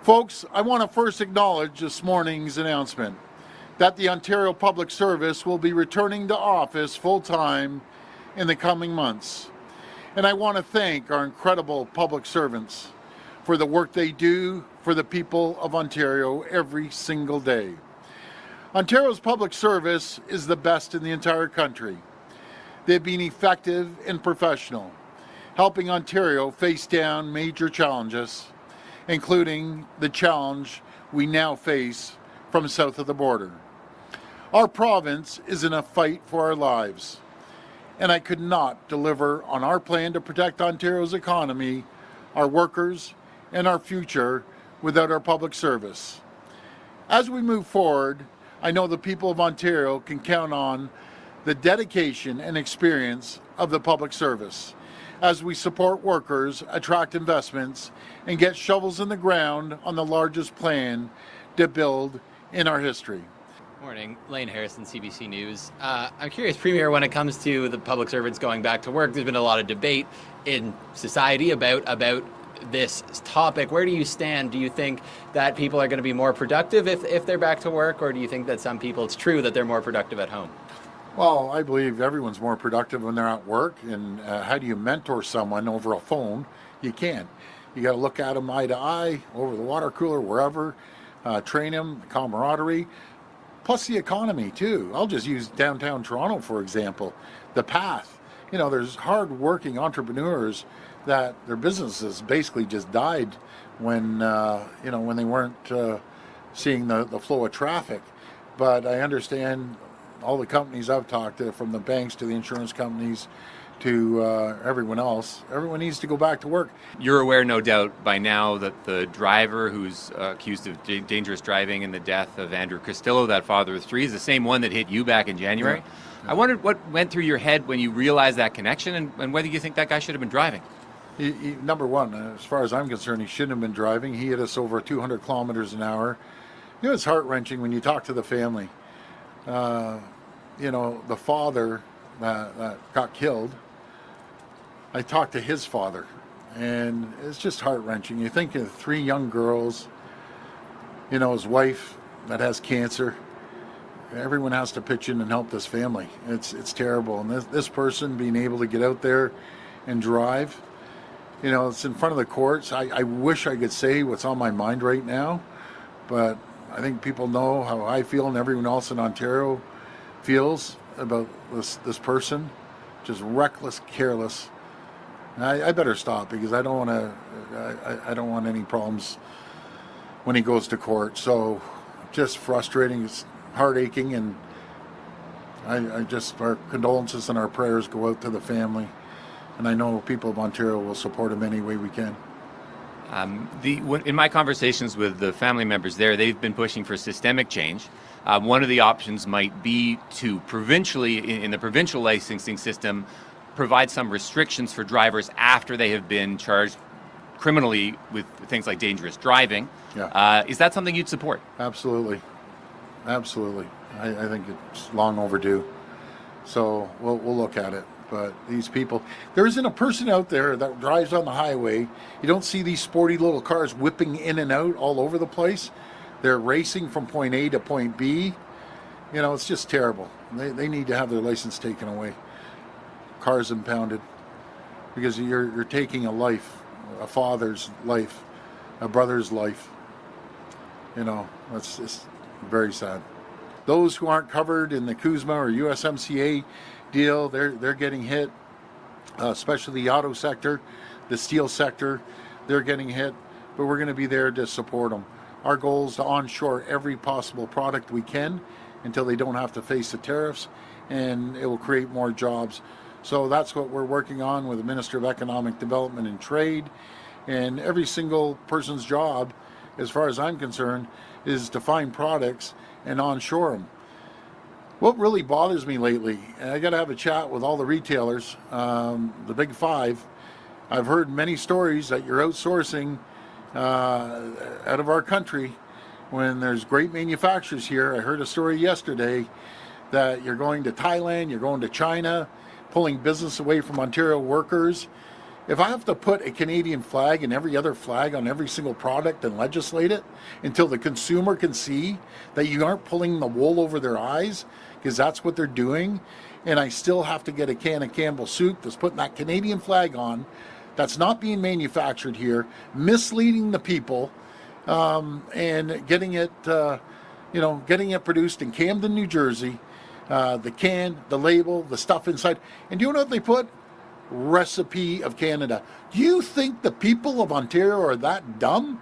Folks, I want to first acknowledge this morning's announcement that the Ontario Public Service will be returning to office full-time in the coming months. And I want to thank our incredible public servants for the work they do for the people of Ontario every single day. Ontario's public service is the best in the entire country. They've been effective and professional, helping Ontario face down major challenges, including the challenge we now face from south of the border. Our province is in a fight for our lives, and I could not deliver on our plan to protect Ontario's economy, our workers, and our future without our public service. As we move forward, I know the people of Ontario can count on the dedication and experience of the public service as we support workers, attract investments, and get shovels in the ground on the largest plan to build in our history. Morning, Lane Harrison, CBC News. I'm curious, Premier, when it comes to the public servants going back to work, there's been a lot of debate in society about this topic. Where do you stand? Do you think that people are going to be more productive if they're back to work, or do you think that some people, it's true that they're more productive at home? Well, I believe everyone's more productive when they're at work, and how do you mentor someone over a phone? You can't. You got to look at them eye to eye, over the water cooler, wherever, train them, camaraderie, plus the economy too. I'll just use downtown Toronto, for example. The path. You know, there's hard-working entrepreneurs that their businesses basically just died when, when they weren't seeing the flow of traffic. But I understand all the companies I've talked to, from the banks to the insurance companies to everyone else, everyone needs to go back to work. You're aware, no doubt, by now that the driver who's accused of dangerous driving in the death of Andrew Castillo, that father of three, is the same one that hit you back in January. Yeah. I wondered what went through your head when you realized that connection, and whether you think that guy should have been driving. He, number one, as far as I'm concerned, he shouldn't have been driving. He hit us over 200 kilometers an hour. You know, it's heart-wrenching when you talk to the family. The father that got killed, I talked to his father, and it's just heart-wrenching. You think of three young girls, his wife that has cancer. Everyone has to pitch in and help this family. It's terrible. And this person being able to get out there and drive, it's in front of the courts. I wish I could say what's on my mind right now, but I think people know how I feel and everyone else in Ontario feels about this person. Just reckless, careless. And I better stop, because I don't want any problems when he goes to court. So just frustrating, it's heart-aching, and our condolences and our prayers go out to the family. And I know people of Ontario will support him any way we can. In my conversations with the family members there, they've been pushing for systemic change. One of the options might be to provincially, in the provincial licensing system, provide some restrictions for drivers after they have been charged criminally with things like dangerous driving. Yeah. Is that something you'd support? Absolutely. Absolutely. I think it's long overdue. So we'll look at it. But these people, there isn't a person out there that drives on the highway. You don't see these sporty little cars whipping in and out all over the place. They're racing from point A to point B. It's just terrible. They need to have their license taken away. Cars impounded. Because you're taking a life, a father's life, a brother's life. That's just very sad. Those who aren't covered in the CUSMA or USMCA deal, they're getting hit, especially the auto sector, the steel sector, they're getting hit, but we're going to be there to support them. Our goal is to onshore every possible product we can until they don't have to face the tariffs, and it will create more jobs. So that's what we're working on with the Minister of Economic Development and Trade, and every single person's job, as far as I'm concerned, is to find products and onshore them. What really bothers me lately, and I got to have a chat with all the retailers, the big five. I've heard many stories that you're outsourcing out of our country when there's great manufacturers here. I heard a story yesterday that you're going to Thailand, you're going to China, pulling business away from Ontario workers. if I have to put a Canadian flag and every other flag on every single product and legislate it until the consumer can see that you aren't pulling the wool over their eyes, because that's what they're doing, and I still have to get a can of Campbell soup that's putting that Canadian flag on, that's not being manufactured here, misleading the people, and getting it, getting it produced in Camden, New Jersey, the can, the label, the stuff inside. And do you know what they put? Recipe of Canada. Do you think the people of Ontario are that dumb?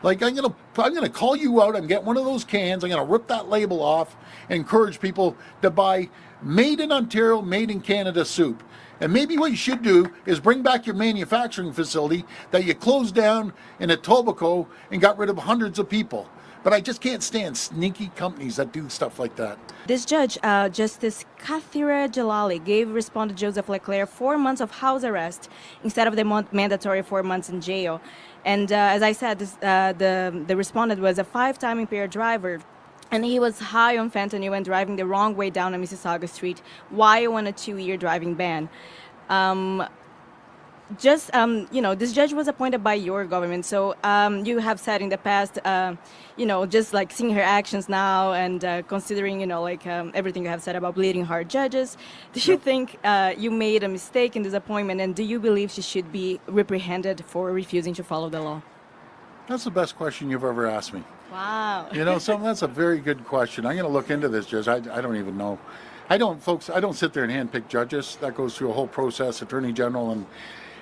Like, I'm gonna call you out. I'm getting one of those cans. I'm gonna rip that label off and encourage people to buy made in Ontario, made in Canada soup. And maybe what you should do is bring back your manufacturing facility that you closed down in Etobicoke and got rid of hundreds of people. But I just can't stand sneaky companies that do stuff like that. This judge, Justice Kathira Jalali, gave respondent Joseph Leclerc 4 months of house arrest instead of the mandatory 4 months in jail. And as I said, the respondent was a 5-time impaired driver, and he was high on fentanyl and driving the wrong way down a Mississauga street while on a 2-year driving ban. This judge was appointed by your government, so you have said in the past, just like seeing her actions now and considering, everything you have said about bleeding heart judges, do you think you made a mistake in this appointment, and do you believe she should be reprehended for refusing to follow the law? That's the best question you've ever asked me. Wow. That's a very good question. I'm going to look into this, Judge. I don't even know. I don't sit there and handpick judges. That goes through a whole process, Attorney General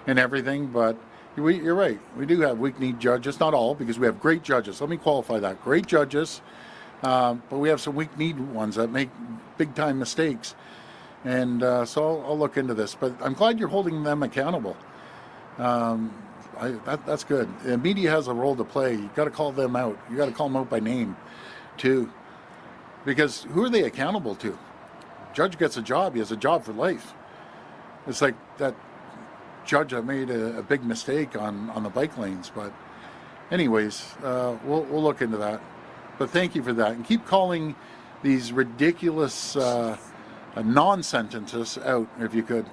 and everything. But you're right. We do have weak-kneed judges. Not all, because we have great judges. Let me qualify that. Great judges, but we have some weak-kneed ones that make big-time mistakes. And so I'll look into this. But I'm glad you're holding them accountable. That's good. The media has a role to play. You got to call them out. You got to call them out by name, too, because who are they accountable to? Judge gets a job. He has a job for life. It's like that judge that made a big mistake on the bike lanes. But, anyways, we'll look into that. But thank you for that, and keep calling these ridiculous non-sentences out if you could.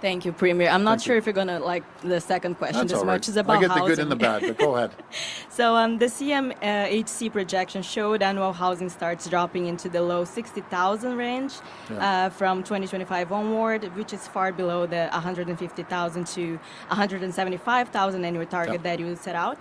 Thank you, Premier. I'm not sure if you're going to like the second question That's as all much right. as about I get housing. the good and the bad, but go ahead. So the CMHC projection showed annual housing starts dropping into the low 60,000 range from 2025 onward, which is far below the 150,000 to 175,000 annual target that you set out.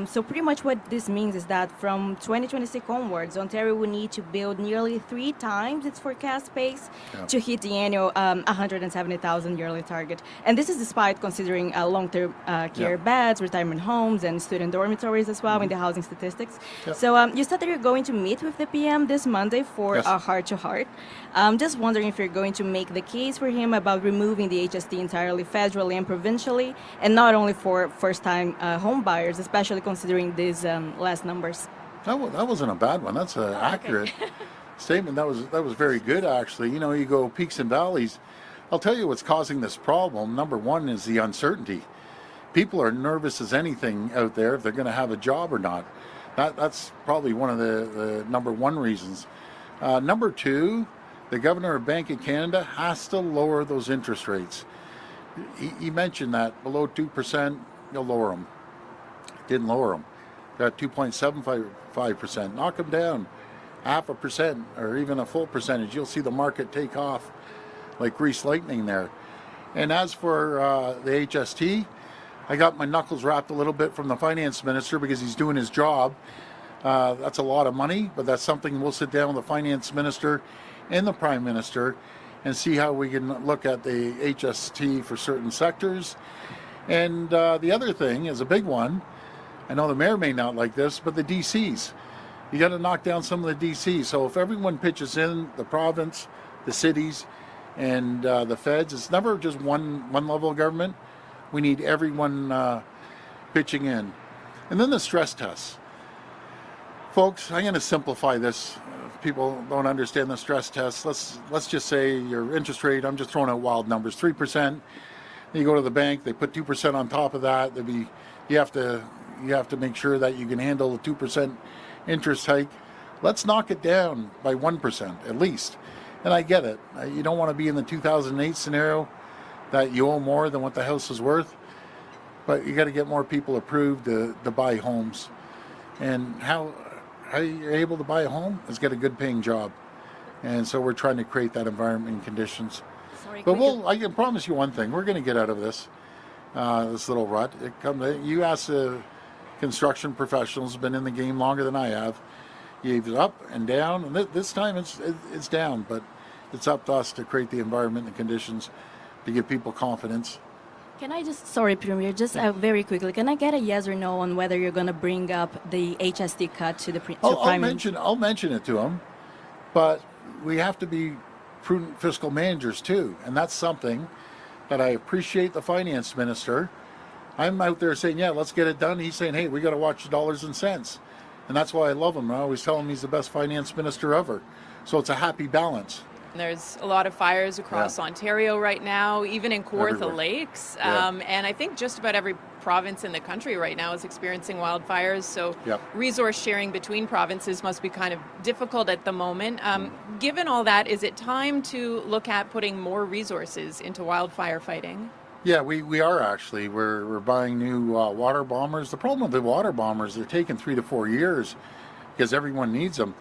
So pretty much what this means is that from 2026 onwards, Ontario will need to build nearly 3 times its forecast pace to hit the annual 170,000 yearly target. And this is despite considering long-term care beds, retirement homes, and student dormitories as well in the housing statistics. So you said that you're going to meet with the PM this Monday for a heart-to-heart. I'm just wondering if you're going to make the case for him about removing the HST entirely federally and provincially, and not only for first-time home buyers, especially considering these last numbers. That wasn't a bad one. That's an accurate statement. That was very good, actually. You go peaks and valleys. I'll tell you what's causing this problem. Number one is the uncertainty. People are nervous as anything out there if they're going to have a job or not. That's probably one of the number one reasons. Number two, the Governor of Bank of Canada has to lower those interest rates. He mentioned that below 2%, you'll lower them. Didn't lower them. Got 2.75%. Knock them down 0.5% or even a full percentage. You'll see the market take off like greased lightning there. And as for the HST, I got my knuckles wrapped a little bit from the finance minister because he's doing his job. That's a lot of money, but that's something we'll sit down with the finance minister and the prime minister and see how we can look at the HST for certain sectors. And the other thing is a big one. I know the mayor may not like this, but the DCs. You got to knock down some of the DCs. So if everyone pitches in, the province, the cities, and the feds, it's never just one level of government. We need everyone pitching in. And then the stress tests. Folks, I'm going to simplify this. If people don't understand the stress tests, let's just say your interest rate, I'm just throwing out wild numbers, 3%. Then you go to the bank, they put 2% on top of that. You have to make sure that you can handle a 2% interest hike. Let's knock it down by 1% at least. And I get it. You don't want to be in the 2008 scenario, that you owe more than what the house is worth, but you got to get more people approved to buy homes. And how you're able to buy a home is get a good paying job. And so we're trying to create that environment and conditions. Sorry, But I can promise you one thing, we're going to get out of this little rut. You ask the construction professionals, been in the game longer than I have. You've up and down, and this time it's down, but it's up to us to create the environment and conditions to give people confidence. Can I just, sorry, Premier, just very quickly, can I get a yes or no on whether you're going to bring up the HST cut to the I'll mention it to them, but we have to be prudent fiscal managers too, and that's something that I appreciate the finance minister. I'm out there saying, yeah, let's get it done. He's saying, hey, we got to watch the dollars and cents. And that's why I love him. I always tell him he's the best finance minister ever. So it's a happy balance. There's a lot of fires across Ontario right now, even in Kawartha Everywhere. Lakes. Yeah. And I think just about every province in the country right now is experiencing wildfires. So resource sharing between provinces must be kind of difficult at the moment. Given all that, is it time to look at putting more resources into wildfire fighting? Yeah, we are actually. We're buying new water bombers. The problem with the water bombers, they're taking 3 to 4 years because everyone needs them.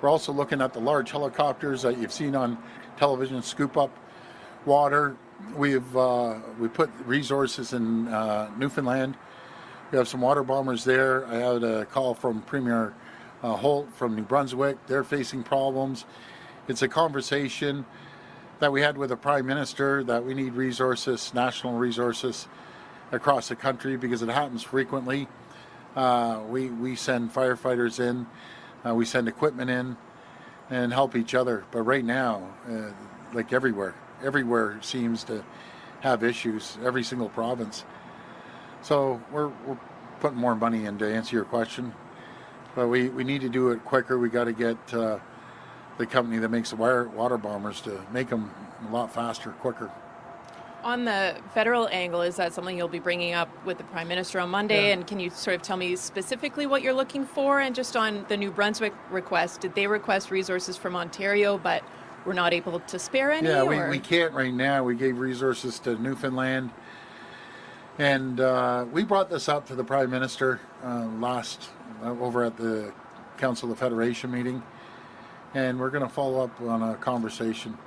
We're also looking at the large helicopters that you've seen on television scoop up water. We put resources in Newfoundland. We have some water bombers there. I had a call from Premier Holt from New Brunswick. They're facing problems. It's a conversation that we had with the Prime Minister that we need resources, national resources across the country because it happens frequently. We send firefighters in, we send equipment in and help each other. But right now, like everywhere seems to have issues, every single province. So we're putting more money in to answer your question. But we need to do it quicker. We got to get the company that makes the water bombers to make them a lot faster, quicker. On the federal angle, is that something you'll be bringing up with the Prime Minister on Monday? Yeah. And can you sort of tell me specifically what you're looking for? And just on the New Brunswick request, did they request resources from Ontario but were not able to spare any? Yeah, we can't right now. We gave resources to Newfoundland. And we brought this up to the Prime Minister over at the Council of Federation meeting. And we're going to follow up on a conversation